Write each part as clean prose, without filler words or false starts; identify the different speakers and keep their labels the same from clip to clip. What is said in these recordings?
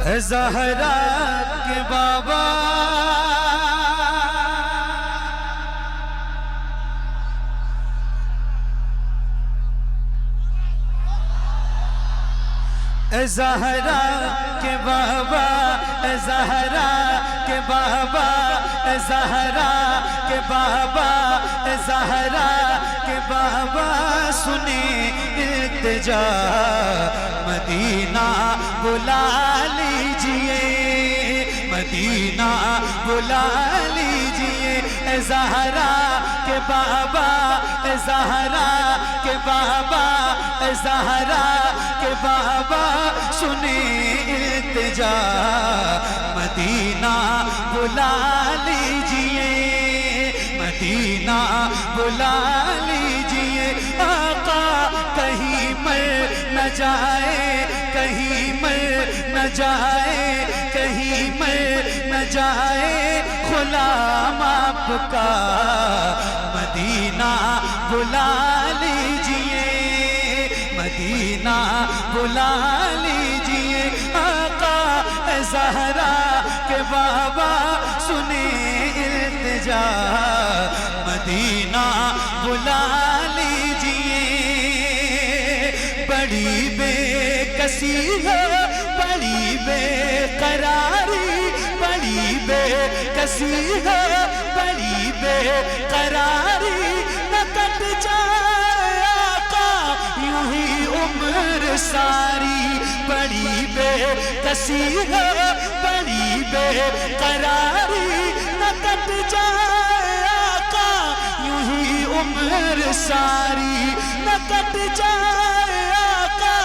Speaker 1: زہرا کے بابا زہرا کے بابا زہرا کے بابا زہرا کے بابا زہرا کے بابا سنیں التجا مدینہ بلا لیجئے مدینہ بلا لیجئے زہرا کے بابا زہرا کے بابا زہرا کے بابا سنیں التجا مدینہ بلا لیجئے مدینہ بلا لیجئے آقا کہیں مر نہ جائے کہیں مر نہ جائے کہیں مر نہ جائے غلام آپ کا مدینہ بلا لیجئے مدینہ بلا لیجئے آقا زہرا کے بابا سنیں التجا مدینہ بلا لیجئے بڑی بے کسی ہے بڑی بے قراری بڑی بے کسی ہے بڑی بے قراری نہ کٹ جائے آقا یوں ہی عمر ساری بڑی بے کسی ہے بڑی بے قراری نہ کٹ جائے آقا یوں ہی عمر ساری نہ کٹ جائے آقا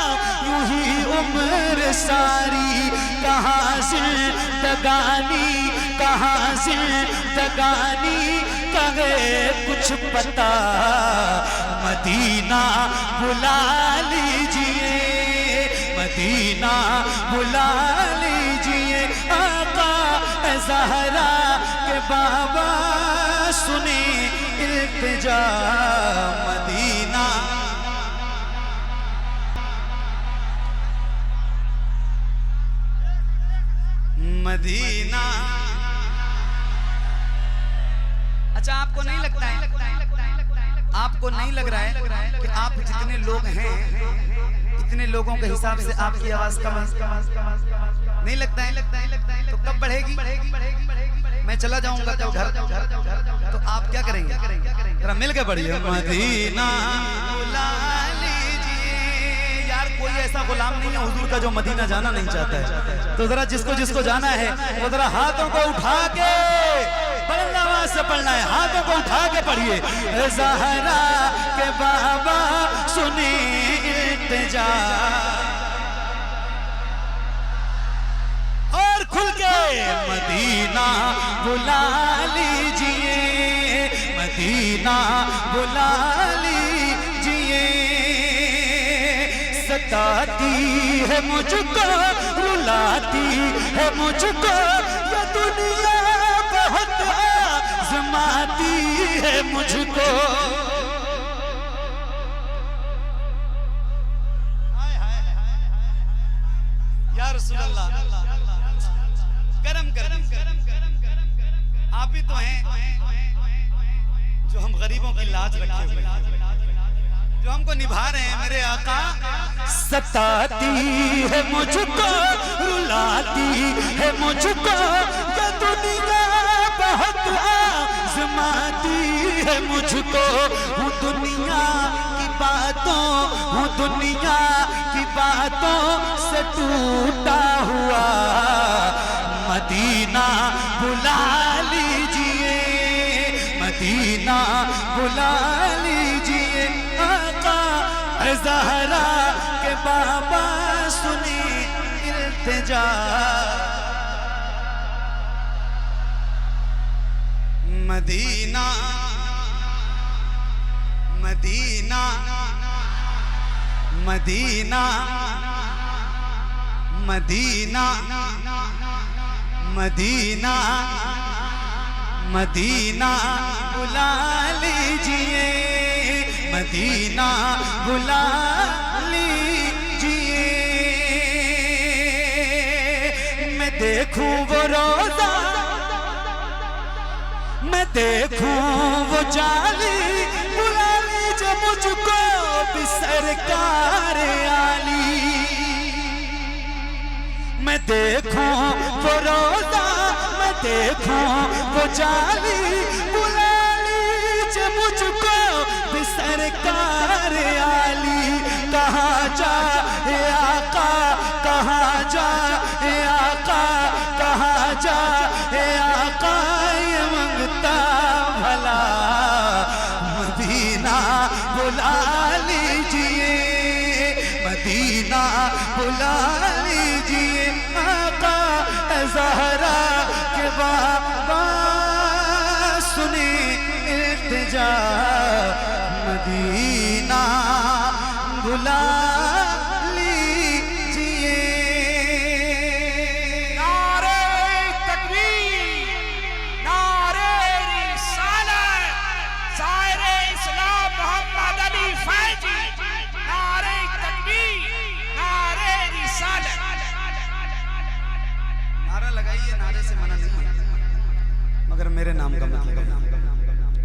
Speaker 1: یوں ہی عمر ساری کہاں زندگانی کہاں زندگانی کہے کچھ پتا مدینہ بلا لیجئے مدینہ بلا لیجئے آقا زہرا کے بابا سنیں التجا مدینہ مدینہ اچھا آپ کو نہیں لگتا ہے آپ کو نہیں لگ رہا ہے کہ آپ جتنے لوگ ہیں اتنے لوگوں کے حساب سے آپ کی آواز کم ہے نہیں لگتا ہے تو کب بڑھے گی میں چلا جاؤں گا کل گھر تو آپ کیا کریں گے ذرا مل کے پڑھیے مدینہ بلا لیجئے یار کوئی ایسا غلام نہیں ہے حضور کا جو مدینہ جانا نہیں چاہتا ہے تو ذرا جس کو جانا ہے وہ ذرا ہاتھوں کو اٹھا کے بلند آواز سے پڑھنا ہے ہاتھوں کو اٹھا کے پڑھیے زہرا کے بابا سنیں التجا اور کھل کے مدینہ بلا لیجئے مدینہ بلا لیجئے ستاتی ہے مجھ کو رلاتی ہے مجھ کو یہ دنیا بہت آزماتی ہے مجھ کو یا رسول اللہ کرم آپ ہی تو ہیں جو ہم غریبوں کی لاج رکھے ہوئے جو ہم کو نبھا رہے ہیں میرے آقا ستاتی ہے مجھ کو رلاتی ہے مجھ کو یہ دنیا بہت آزماتی ہے مجھ کو ہوں دنیا کی باتوں سے ٹوٹا ہوا مدینہ بلا لیجئے مدینہ بلا لیجئے آقا زہرا کے بابا سنیں التجا مدینہ مدینہ مدینہ مدینہ مدینہ مدینہ بلا لیجئے مدینہ بلا لیجئے دیکھوں وہ روزہ میں دیکھوں وہ جالی بلا لیجئے مجھ کو بھی سرکار عالی میں دیکھوں وہ روزہ میں دیکھوں وہ جالی بلا لیجئے مجھ کو بھی سرکار عالی کہاں جا اے آقا کہاں جا اے آقا کہاں جا اے آقا یہ منگتا بھلا مدینہ بلا لیجئے مدینہ بلا لیجئے آقا زہرا کے بابا سنی التجا مدینہ بلا لیجئے
Speaker 2: نعرہ تکبیر نعرہ رسالت ظاہر اسلام محمد علی فیضی نعرہ تکبیر نعرہ رسالت
Speaker 1: نعرہ لگائیے نعرے سے منع نہیں ہے مگر میرے نام کا مطلب ہے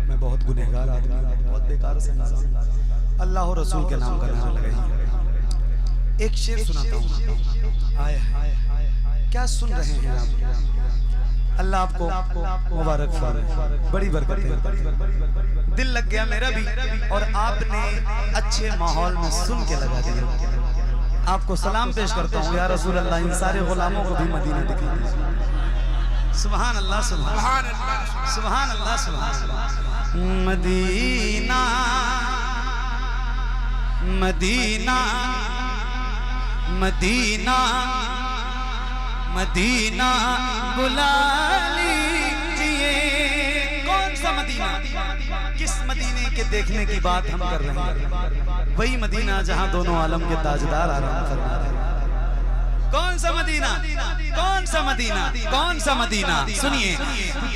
Speaker 1: میں بہت گنہگار آدمی ہوں بہت بیکار سے نظام اللہ و رسول کے نام کا نعرہ لگائیے ایک شعر سناتا ہوں آئے کیا سن رہے ہیں آپ اللہ آپ کو مبارک فرمائے بڑی برکت ہے دل لگ گیا میرا بھی اور آپ نے اچھے ماحول میں سن کے لگا دیا آپ کو سلام پیش کرتا ہوں یا رسول اللہ ان سارے غلاموں کو بھی مدینہ دکھا دیجیے سبحان اللہ سبحان اللہ سبحان اللہ سبحان اللہ مدینہ مدینہ مدینہ مدینہ بلا لیجئے کون سا مدینہ کس مدینے کے دیکھنے کی بات ہم کر رہے ہیں وہی مدینہ جہاں دونوں عالم کے تاجدار آرام فرما رہے ہیں کون سا مدینہ کون سا مدینہ کون سا مدینہ سنیے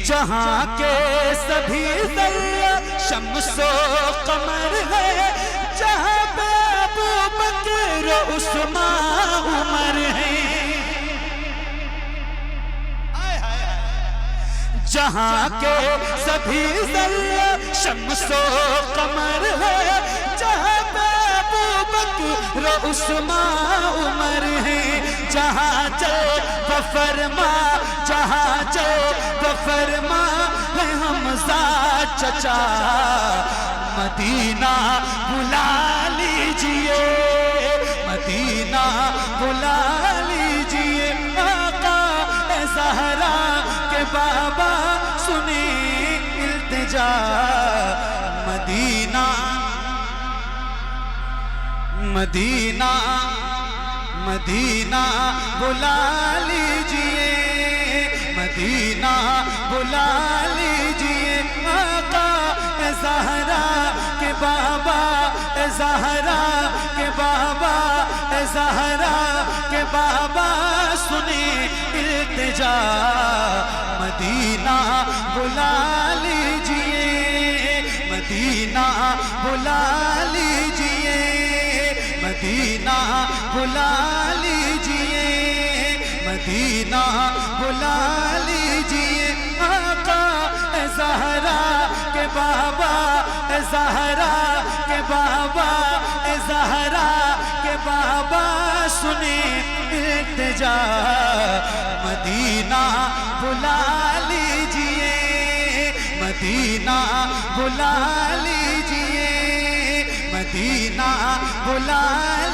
Speaker 1: جہاں کے سبھی ذرہ شمس و قمر ہے جہاں پہ ابو بکر و عثمان عمر ہے جہاں کے سبھی ذرہ شمس و قمر ہے جہاں پہ ابو بکر و عثمان عمر ہے جہاں چل وہ فرما جہاں چل وہ فرما ہے حمزہ چچا مدینہ بلا لیجئے مدینہ بلا لیجئے آقا زہرا کے بابا سنی التجا مدینہ مدینہ مدینہ بلا لیجئے مدینہ بلا لیجئے آقا زہرا کے بابا زہرا کے بابا زہرا کے بابا سنی التجا مدینہ بلا لیجئے مدینہ بلا لیجئے مدینہ بلا لیجئے مدینہ بلا لیجئے آقا زہرا کے بابا زہرا کے بابا زہرا کے بابا سنی التجا مدینہ بلا لیجئے مدینہ بلا لیجئے مدینہ بلا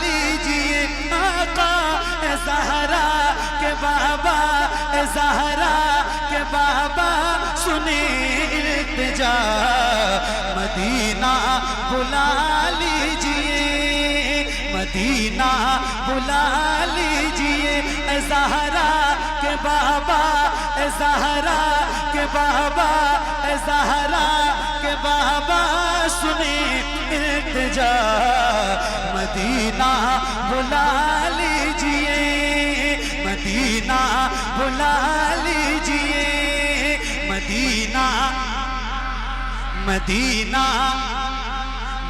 Speaker 1: لیجئے آقا زہرا کے بابا زہرا کے بابا سنی التجا مدینہ بلا لیجئے مدینہ بلا لیجئے زہرا کے بابا زہرا کے بابا زہرا کے بابا سنی التجا مدینہ بلا لیجئے مدینہ بلا لیجئے مدینہ مدینہ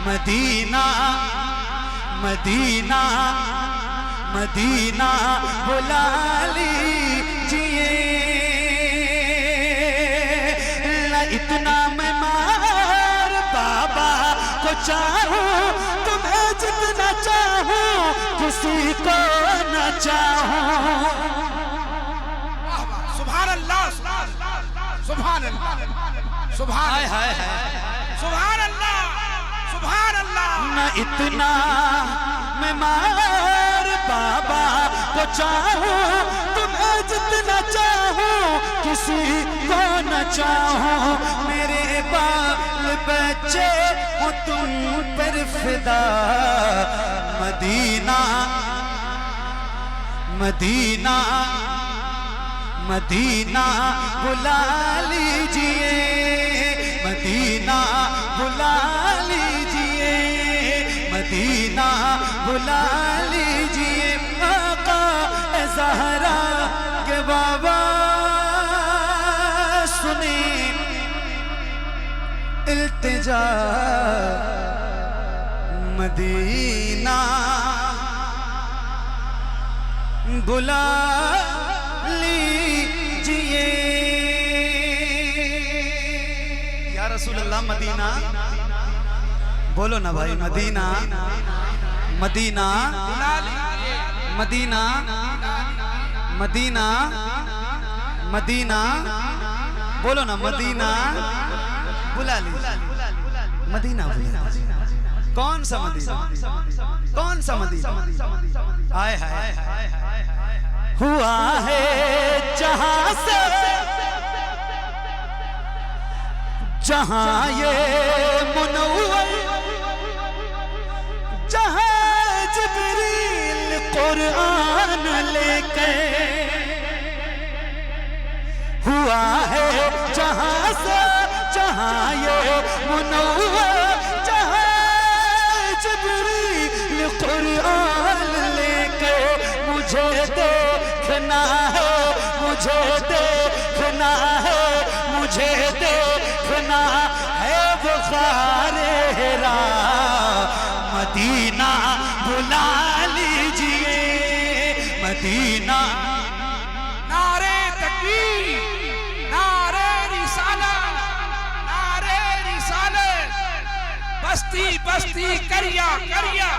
Speaker 1: مدینہ مدینہ مدینہ بلا لیجئے اتنا میں مار بابا کو چاہوں تمہیں جتنا چاہوں کسی کو نہ چاہوں
Speaker 2: سبحان اللہ سبحان اللہ سبحان اللہ سبحان اللہ سبحان اللہ
Speaker 1: نہ اتنا میں مار بابا کو چاہوں تمہیں جتنا چاہوں کسی کو نہ چاہوں میرے بال بچے ہو تم پر فدا مدینہ مدینہ مدینہ بلا لیجئے مدینہ بلا لیجئے مدینہ بلا لیجئے آقا زہرا کے بابا سنیں التجا مدینہ بلا لیجئے یا رسول اللہ مدینہ بولو نا بھائی مدینہ مدینہ مدینہ مدینہ مدینہ بولو نا مدینہ بلا لیجئے مدینہ بلا کون سا مدینہ کون سا مدینہ آئے ہائے ہوا ہے جہاں سے جہاں یہ منور جہاں جبریل قرآن لے کے ہوا ہے جہاں سے جہاں یہ منور جہاں جبریل قرآن لے کے مجھے دیکھنا ہے مجھے دیکھنا ہے مجھے دیکھنا ہے بخار ہیرا مدینہ بلا لیجئے مدینہ
Speaker 2: نعرہ تکبیر نعرہ رسالت نعرہ رسالت بستی بستی کریا کریا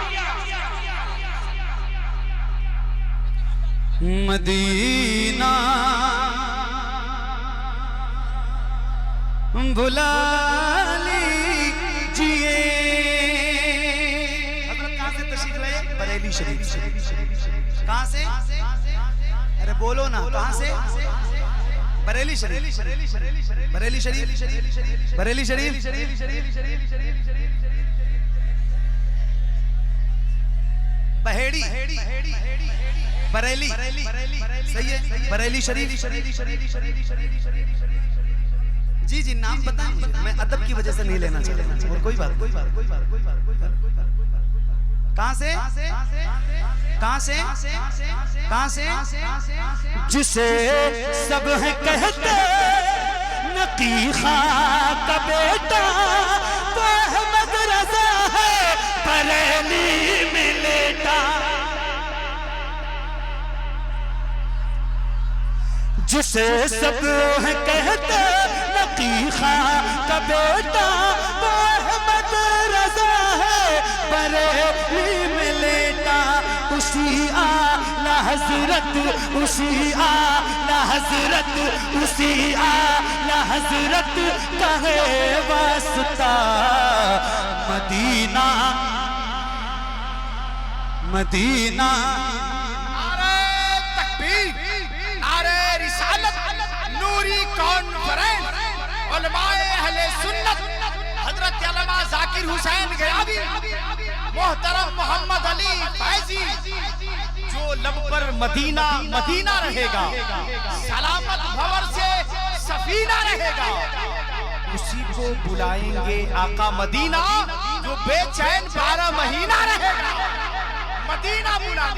Speaker 1: مدینہ بلا لیجئے حضرت کہاں سے تشریف لائے بریلی شریف کہاں سے ارے بولو نا کہاں سے بریلی شریف بریلی شریف بریلی شریف بہیڑی بریلی صحیح ہے بریلی شریف جی جی نام بتائیں میں ادب کی وجہ سے نہیں لینا چاہتا اور کوئی بات کہاں سے کہاں سے کہاں سے جسے سب ہیں کہتے نقی خاں کا بیٹا تو احمد رضا ہے بریلی میں لیٹا جسے سب ہیں کہتے نقی خاں کا بیٹا وہ احمد رضا ہے بریلی میں لیٹا اسی اعلیٰ حضرت اسی اعلیٰ حضرت اسی اعلیٰ حضرت کا ہے واسطہ مدینہ مدینہ
Speaker 2: نوری کانفرنس علماء اہل سنت حضرت علامہ ذاکر حسین غیابی محترم محمد علی فیضی جو لب پر مدینہ مدینہ رہے گا سلامت بھور سے سفینہ رہے گا اسی کو بلائیں گے آقا مدینہ جو بے چین 12 مہینہ رہے گا مدینہ بلا